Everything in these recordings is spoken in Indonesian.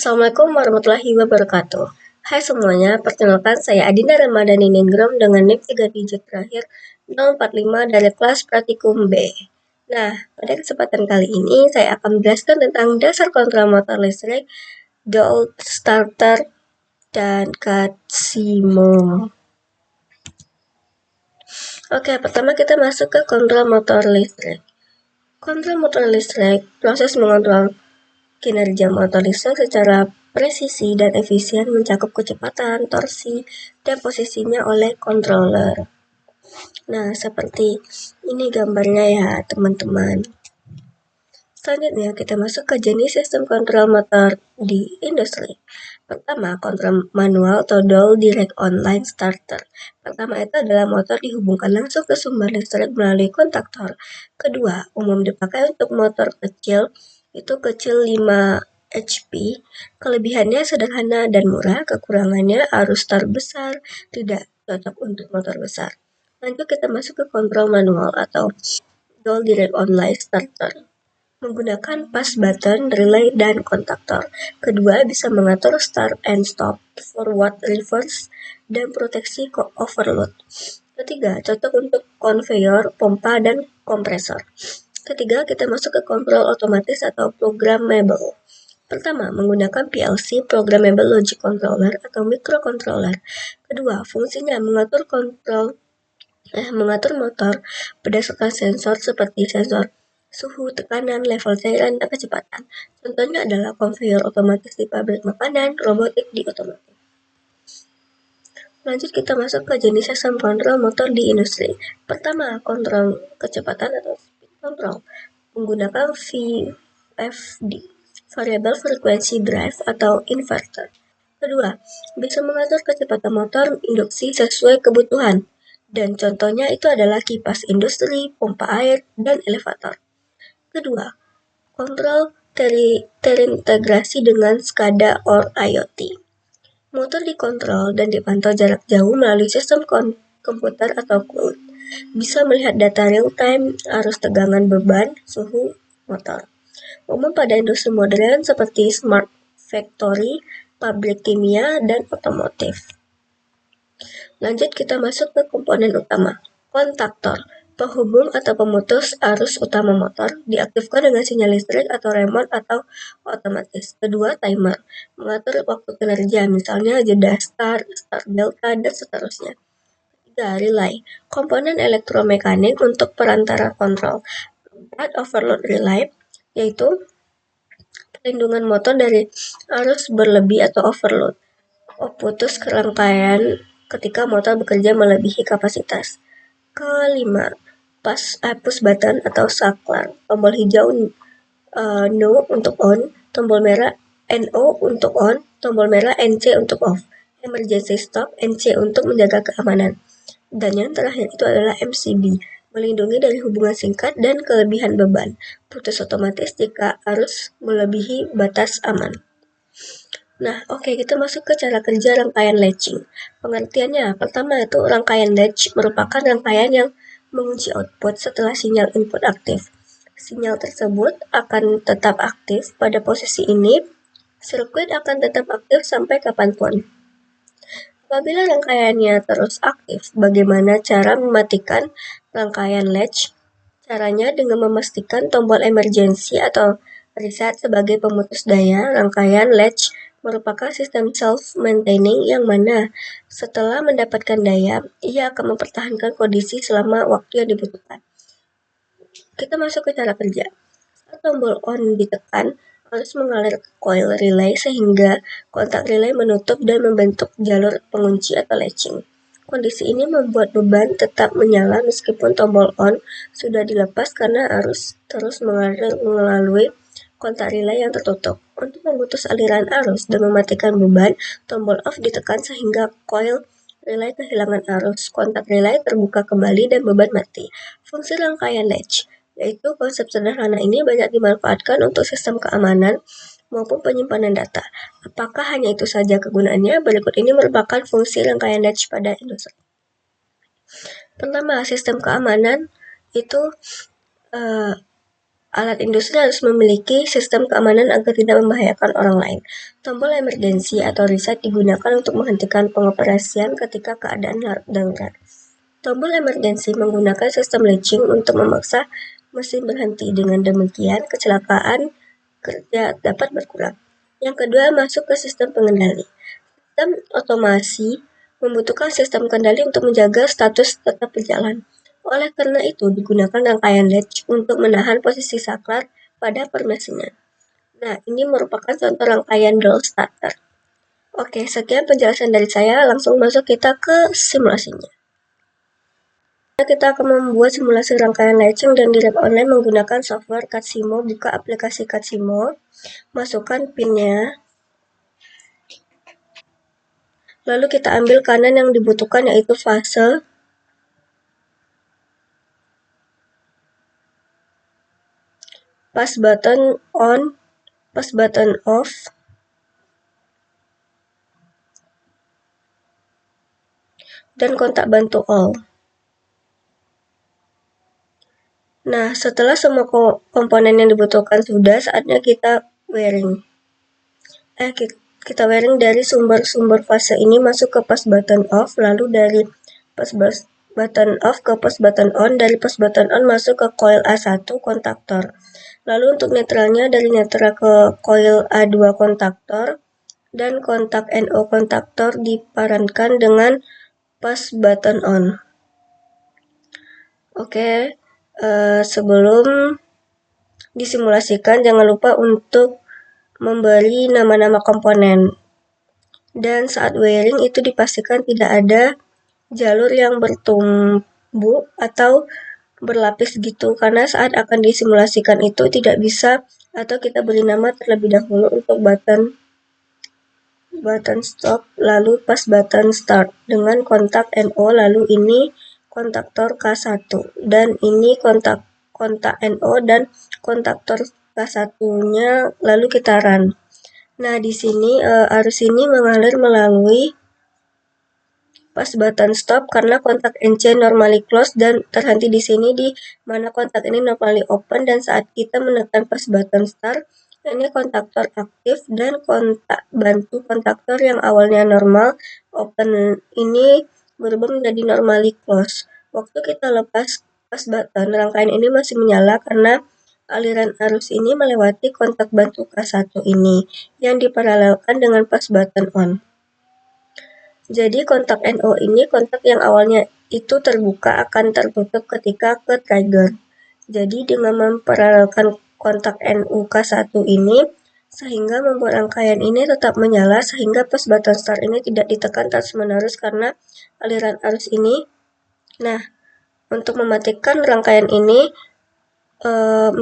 Assalamualaikum warahmatullahi wabarakatuh. Hai semuanya, perkenalkan saya Adinda Ramadhani Ningrum dengan NIM 3 digit terakhir 045 dari kelas Praktikum B. Nah, pada kesempatan kali ini saya akan menjelaskan tentang dasar kontrol motor listrik, Joule starter, dan Casimum. Oke, pertama kita masuk ke kontrol motor listrik. Kontrol motor listrik, proses mengontrol kinerja motor listrik secara presisi dan efisien mencakup kecepatan, torsi, dan posisinya oleh controller. Nah, seperti ini gambarnya ya, teman-teman. Selanjutnya, kita masuk ke jenis sistem kontrol motor di industri. Pertama, kontrol manual atau Joule Direct Online Starter. Pertama itu adalah motor dihubungkan langsung ke sumber listrik melalui kontaktor. Kedua, umum dipakai untuk motor kecil, itu kecil 5 HP. Kelebihannya sederhana dan murah, kekurangannya arus start besar, tidak cocok untuk motor besar. Lanjut kita masuk ke kontrol manual atau Joule Direct Online Starter. Menggunakan push button, relay, dan kontaktor. Kedua, bisa mengatur start and stop, forward, reverse, dan proteksi overload. Ketiga, cocok untuk konveyor, pompa, dan kompresor. Ketiga, kita masuk ke kontrol otomatis atau programmable. Pertama, menggunakan PLC, Programmable Logic Controller atau microcontroller. Kedua, fungsinya mengatur motor berdasarkan sensor seperti sensor suhu, tekanan, level cairan, dan kecepatan. Contohnya adalah konveyor otomatis di pabrik makanan, robotik di otomotif. Lanjut kita masuk ke jenis sistem kontrol motor di industri. Pertama, kontrol kecepatan atau speed control menggunakan VFD, Variable Frequency Drive atau inverter. Kedua, bisa mengatur kecepatan motor induksi sesuai kebutuhan. Dan contohnya itu adalah kipas industri, pompa air, dan elevator. Kedua, kontrol terintegrasi dengan SCADA or IoT. Motor dikontrol dan dipantau jarak jauh melalui sistem komputer atau cloud. Bisa melihat data real-time, arus tegangan beban, suhu motor. Umum pada industri modern seperti smart factory, pabrik kimia, dan otomotif. Lanjut kita masuk ke komponen utama. Kontaktor, penghubung atau pemutus arus utama motor, diaktifkan dengan sinyal listrik atau remote atau otomatis. Kedua, timer, mengatur waktu kinerja, misalnya jeda start delta, dan seterusnya. Ketiga, relay, komponen elektromekanik untuk perantara kontrol. Keempat, overload relay, yaitu perlindungan motor dari arus berlebih atau overload. Putus rangkaian ketika motor bekerja melebihi kapasitas. Kelima, push button atau saklar. Tombol hijau no untuk on, tombol merah NO untuk on, tombol merah NC untuk off. Emergency stop NC untuk menjaga keamanan. Dan yang terakhir itu adalah MCB, melindungi dari hubungan singkat dan kelebihan beban. Putus otomatis jika arus melebihi batas aman. Nah, oke, kita masuk ke cara kerja rangkaian latching. Pengertiannya, pertama itu rangkaian latch merupakan rangkaian yang mengunci output setelah sinyal input aktif. Sinyal tersebut akan tetap aktif pada posisi ini, sirkuit akan tetap aktif sampai kapanpun. Apabila rangkaiannya terus aktif, bagaimana cara mematikan rangkaian latch? Caranya dengan memastikan tombol emergency atau reset sebagai pemutus daya. Rangkaian latch merupakan sistem self-maintaining yang mana setelah mendapatkan daya, ia akan mempertahankan kondisi selama waktu yang dibutuhkan. Kita masuk ke cara kerja. Saat tombol on ditekan, arus mengalir ke coil relay sehingga kontak relay menutup dan membentuk jalur pengunci atau latching. Kondisi ini membuat beban tetap menyala meskipun tombol on sudah dilepas karena arus terus mengalir melalui kontak relay yang tertutup. Untuk memutus aliran arus dan mematikan beban, tombol off ditekan sehingga coil relay kehilangan arus. Kontak relay terbuka kembali dan beban mati. Fungsi rangkaian latch, yaitu konsep sederhana ini banyak dimanfaatkan untuk sistem keamanan maupun penyimpanan data. Apakah hanya itu saja kegunaannya? Berikut ini merupakan fungsi rangkaian latch pada industri. Pertama, sistem keamanan itu Alat industri harus memiliki sistem keamanan agar tidak membahayakan orang lain. Tombol emergensi atau reset digunakan untuk menghentikan pengoperasian ketika keadaan darurat. Tombol emergensi menggunakan sistem latching untuk memaksa mesin berhenti. Dengan demikian, kecelakaan kerja dapat berkurang. Yang kedua, masuk ke sistem pengendali. Sistem otomasi membutuhkan sistem kendali untuk menjaga status tetap berjalan. Oleh karena itu, digunakan rangkaian latch untuk menahan posisi saklar pada permesinan. Nah, ini merupakan contoh rangkaian door starter. Oke, sekian penjelasan dari saya. Langsung masuk kita ke simulasinya. Kita akan membuat simulasi rangkaian latching dan direct online menggunakan software Catsimo. Buka aplikasi Catsimo, masukkan PIN-nya. Lalu kita ambil kanan yang dibutuhkan yaitu fase. Pas button on, pas button off. Dan kontak bantu all. Nah, setelah semua komponen yang dibutuhkan sudah, saatnya kita wiring. Kita wiring dari sumber-sumber fase ini masuk ke pas button off, lalu dari pas button off ke pas button on, dari pas button on masuk ke coil A1 kontaktor. Lalu untuk netralnya dari netral ke coil A2 kontaktor, dan kontak NO kontaktor diparankan dengan pas button on. Oke, sebelum disimulasikan jangan lupa untuk memberi nama-nama komponen. Dan saat wiring itu dipastikan tidak ada jalur yang bertumbuk atau berlapis gitu, karena saat akan disimulasikan itu tidak bisa, atau kita beri nama terlebih dahulu untuk button stop, lalu pas button start dengan kontak NO, lalu ini kontaktor K1 dan ini kontak NO dan kontaktor K1-nya, lalu kita run. Nah, di sini arus ini mengalir melalui pas button stop karena kontak NC normally close dan terhenti di sini di mana kontak ini normally open, dan saat kita menekan pas button start, ini kontaktor aktif dan kontak bantu kontaktor yang awalnya normal open ini berubah menjadi normally close. Waktu kita lepas pas button, rangkaian ini masih menyala karena aliran arus ini melewati kontak bantu K1 ini yang diparalelkan dengan pas button on. Jadi kontak NO ini kontak yang awalnya itu terbuka akan tertutup ketika ke trigger. Jadi dengan memparalelkan kontak NUK1 ini sehingga membuat rangkaian ini tetap menyala sehingga pas button start ini tidak ditekan terus-menerus karena aliran arus ini. Nah, untuk mematikan rangkaian ini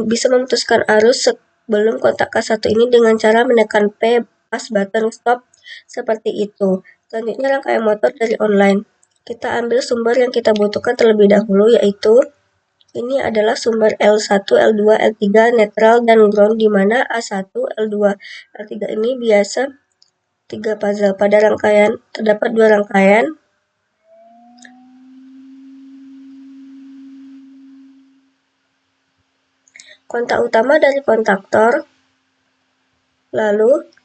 bisa memutuskan arus sebelum kontak K1 ini dengan cara menekan P pas button stop seperti itu. Selanjutnya rangkaian motor dari online. Kita ambil sumber yang kita butuhkan terlebih dahulu, yaitu ini adalah sumber L1, L2, L3, netral, dan ground, di mana A1, L2, L3 ini biasa 3 fase. Pada rangkaian terdapat 2 rangkaian. Kontak utama dari kontaktor, lalu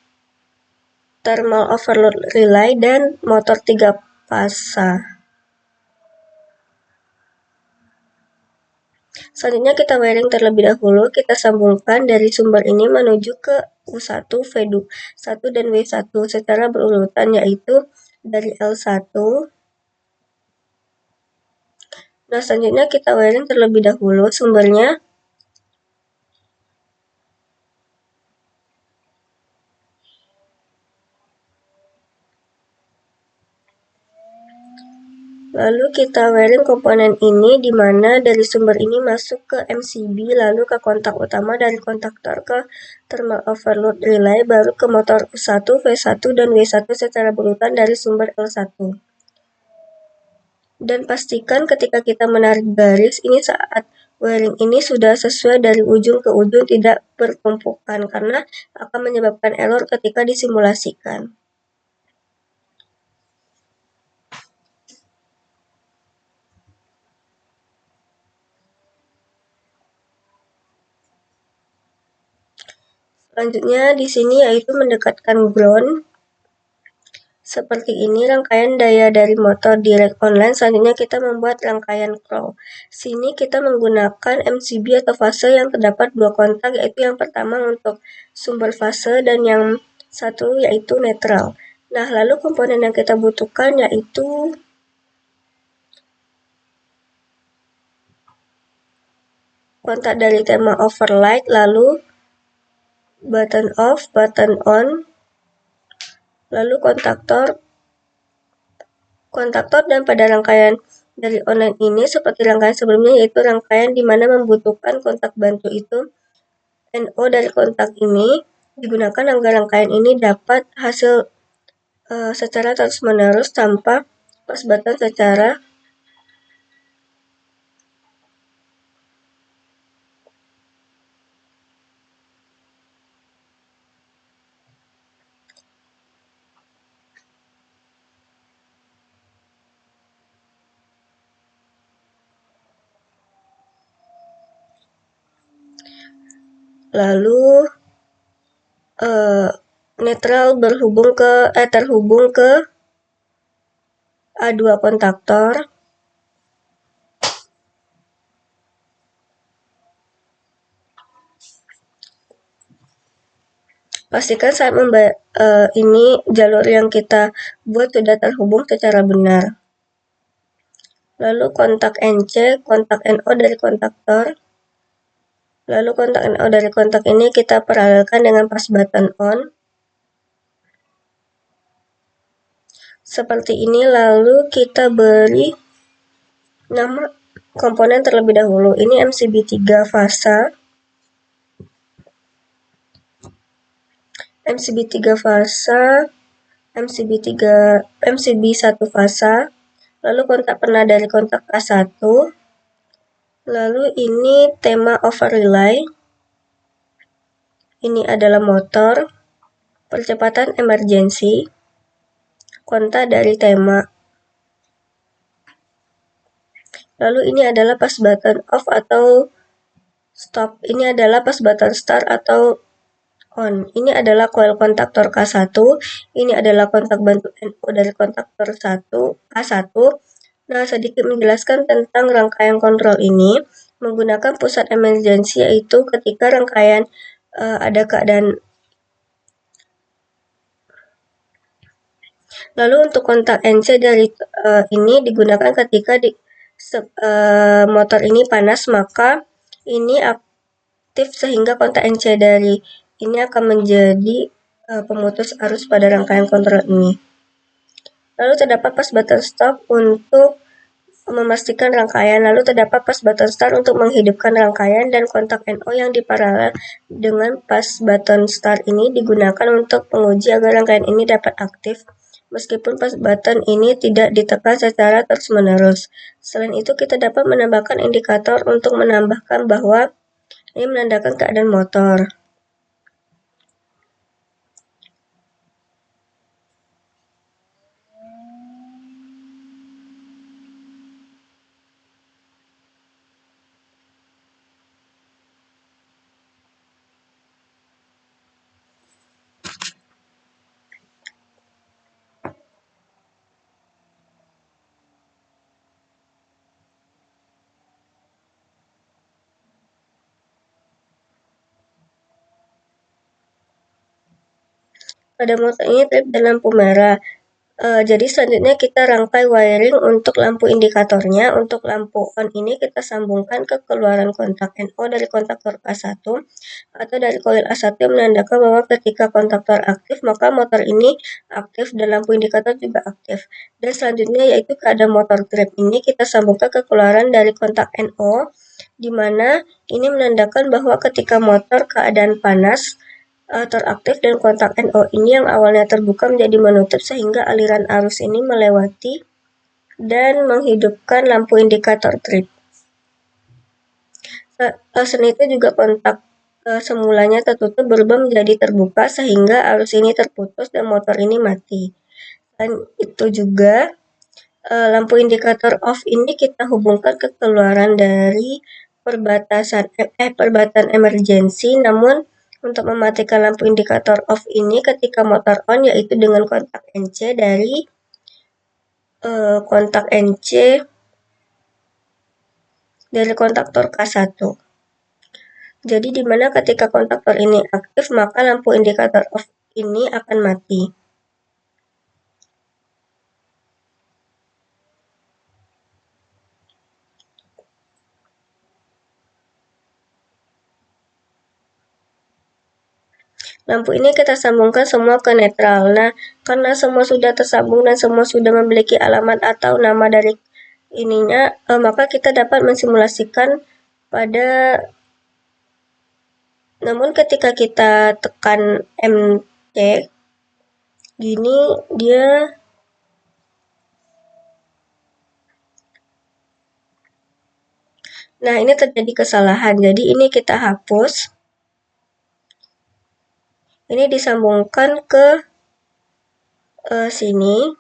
thermal overload relay, dan motor 3 fasa. Selanjutnya kita wiring terlebih dahulu, kita sambungkan dari sumber ini menuju ke U1, V1 dan W1 secara berurutan, yaitu dari L1. Nah, selanjutnya kita wiring terlebih dahulu sumbernya. Lalu kita wiring komponen ini di mana dari sumber ini masuk ke MCB, lalu ke kontak utama dari kontaktor ke thermal overload relay, baru ke motor U1, V1 dan W1 secara berurutan dari sumber L1. Dan pastikan ketika kita menarik garis ini saat wiring ini sudah sesuai dari ujung ke ujung, tidak bertumpukan karena akan menyebabkan error ketika disimulasikan. Selanjutnya di sini yaitu mendekatkan ground. Seperti ini rangkaian daya dari motor direct online. Selanjutnya kita membuat rangkaian crow. Sini kita menggunakan MCB atau fase yang terdapat dua kontak, yaitu yang pertama untuk sumber fase dan yang satu yaitu netral. Nah, lalu komponen yang kita butuhkan yaitu kontak dari tema overlight, lalu button off, button on, lalu kontaktor, dan pada rangkaian dari online ini seperti rangkaian sebelumnya yaitu rangkaian di mana membutuhkan kontak bantu itu NO dari kontak ini digunakan agar rangkaian ini dapat hasil secara terus-menerus tanpa pas button secara lalu netral terhubung ke A2 kontaktor. Pastikan saat ini jalur yang kita buat sudah terhubung secara benar. Lalu kontak NC, kontak NO dari kontaktor. Lalu kontak NO dari kontak ini kita paralelkan dengan pas button on. Seperti ini, lalu kita beri nama komponen terlebih dahulu. Ini MCB3 fasa. MCB1 fasa. Lalu kontak pernah dari kontak A1. Lalu ini tema over relay. Ini adalah motor. Percepatan emergency. Kontak dari tema. Lalu ini adalah pas button off atau stop. Ini adalah pas button start atau on. Ini adalah coil kontaktor K1. Ini adalah kontak bantu NO dari kontaktor A1. Nah, sedikit menjelaskan tentang rangkaian kontrol ini menggunakan pusat emergency, yaitu ketika rangkaian ada keadaan. Lalu untuk kontak NC dari ini digunakan ketika motor ini panas, maka ini aktif sehingga kontak NC dari ini akan menjadi pemutus arus pada rangkaian kontrol ini. Lalu terdapat pas button stop untuk memastikan rangkaian, lalu terdapat pas button start untuk menghidupkan rangkaian, dan kontak NO yang diparalel dengan pas button start ini digunakan untuk menguji agar rangkaian ini dapat aktif meskipun pas button ini tidak ditekan secara terus-menerus. Selain itu, kita dapat menambahkan indikator untuk menambahkan bahwa ini menandakan keadaan motor. Pada motor ini trip dan lampu merah. Jadi selanjutnya kita rangkai wiring untuk lampu indikatornya. Untuk lampu on ini kita sambungkan ke keluaran kontak NO dari kontaktor A1 atau dari koil A1 yang menandakan bahwa ketika kontaktor aktif maka motor ini aktif dan lampu indikator juga aktif. Dan selanjutnya yaitu keadaan motor trip ini kita sambungkan ke keluaran dari kontak NO, di mana ini menandakan bahwa ketika motor keadaan panas teraktif dan kontak NO ini yang awalnya terbuka menjadi menutup sehingga aliran arus ini melewati dan menghidupkan lampu indikator trip. Selain itu juga kontak semulanya tertutup berubah menjadi terbuka sehingga arus ini terputus dan motor ini mati. Dan itu juga lampu indikator off ini kita hubungkan ke keluaran dari perbatasan emergency, namun Untuk mematikan lampu indikator off ini ketika motor on, yaitu dengan kontak NC dari kontaktor K1. Jadi dimana ketika kontaktor ini aktif, maka lampu indikator off ini akan mati. Lampu ini kita sambungkan semua ke netral. Nah, karena semua sudah tersambung dan semua sudah memiliki alamat atau nama dari ininya, maka kita dapat mensimulasikan pada, namun ketika kita tekan MC, gini dia nah ini terjadi kesalahan, jadi ini kita hapus. Ini disambungkan ke sini,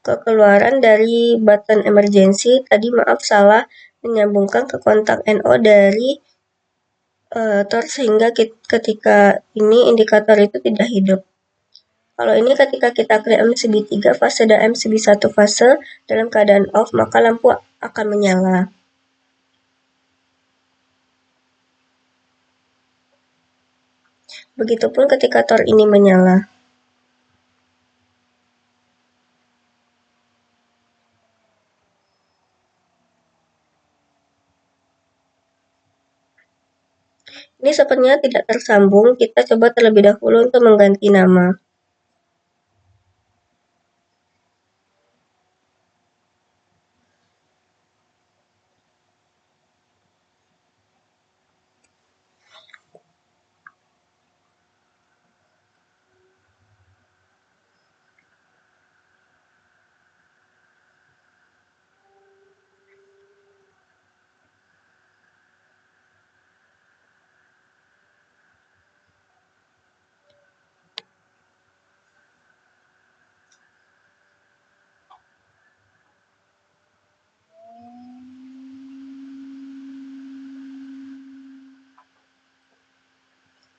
ke keluaran dari button emergency. Tadi maaf salah menyambungkan ke kontak NO dari torch, sehingga ketika ini indikator itu tidak hidup. Kalau ini ketika kita klik MCB 3 fase dan MCB 1 fase dalam keadaan off, maka lampu akan menyala. Begitupun ketika tor ini menyala. Ini sepertinya tidak tersambung, kita coba terlebih dahulu untuk mengganti nama.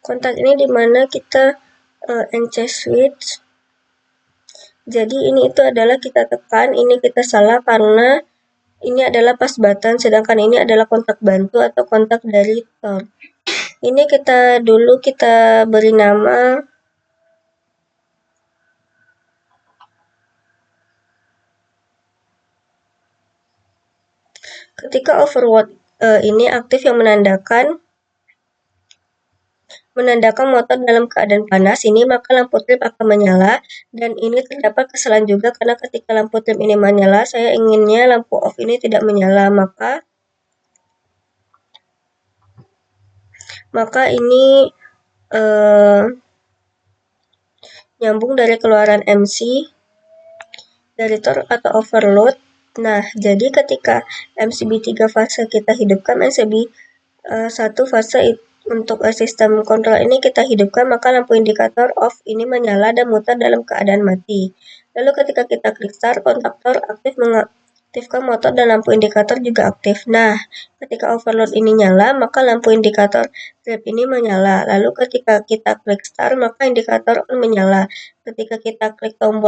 Kontak ini dimana kita NC switch. Jadi ini itu adalah kita tekan, ini kita salah karena ini adalah pas button, sedangkan ini adalah kontak bantu atau kontak dari tor. Ini kita beri nama ketika overload ini aktif, yang menandakan motor dalam keadaan panas ini, maka lampu trip akan menyala. Dan ini terdapat kesalahan juga karena ketika lampu trip ini menyala, saya inginnya lampu off ini tidak menyala, maka ini nyambung dari keluaran MC dari tor atau overload. Nah, jadi ketika MCB 3 fase kita hidupkan, MCB 1 fase untuk sistem kontrol ini kita hidupkan, maka lampu indikator off ini menyala dan mutar dalam keadaan mati. Lalu ketika kita klik start, kontaktor aktif mengaktifkan motor dan lampu indikator juga aktif. Nah, ketika overload ini nyala, maka lampu indikator trip ini menyala. Lalu ketika kita klik start, maka indikator on menyala. Ketika kita klik tombol